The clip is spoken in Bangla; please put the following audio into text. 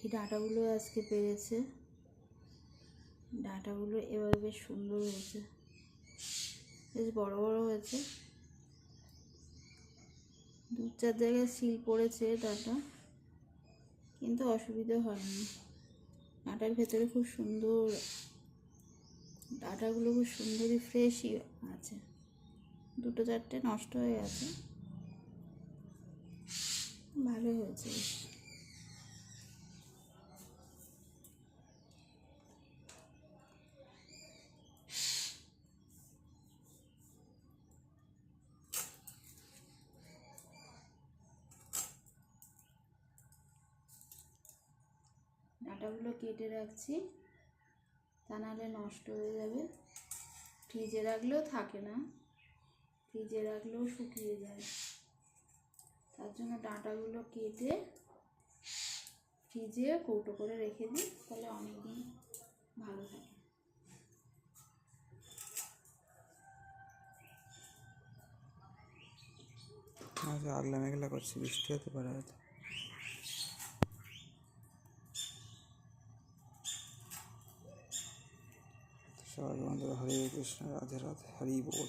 এই ডাঁটাগুলো আজকে পেরেছে। ডাঁটাগুলো এবার বেশ সুন্দর হয়েছে, বেশ বড় বড় হয়েছে। 2-4 জায়গায় শিল পড়েছে ডাঁটা, কিন্তু অসুবিধা হয়নি। ডাঁটার ভেতরে খুব সুন্দর, ডাঁটাগুলো খুব সুন্দরই ফ্রেশই আছে। 2-4টে নষ্ট হয়ে গেছে, ভালো হয়েছে। ডাঁটাগুলো কেটে রাখছি, তা নাহলে নষ্ট হয়ে যাবে। ফ্রিজে রাখলেও থাকে না, ফ্রিজে রাখলেও শুকিয়ে যায়। তার জন্য ডাঁটাগুলো কেটে ফ্রিজে কৌটো করে রেখে দিই, তাহলে অনেকদিন ভালো থাকে। আগলা মেঘলা করছি, বৃষ্টি হতে পারে হয়তো। সবাই বন্ধুরা, হরে কৃষ্ণ, রাধে রাধে, হরি বল।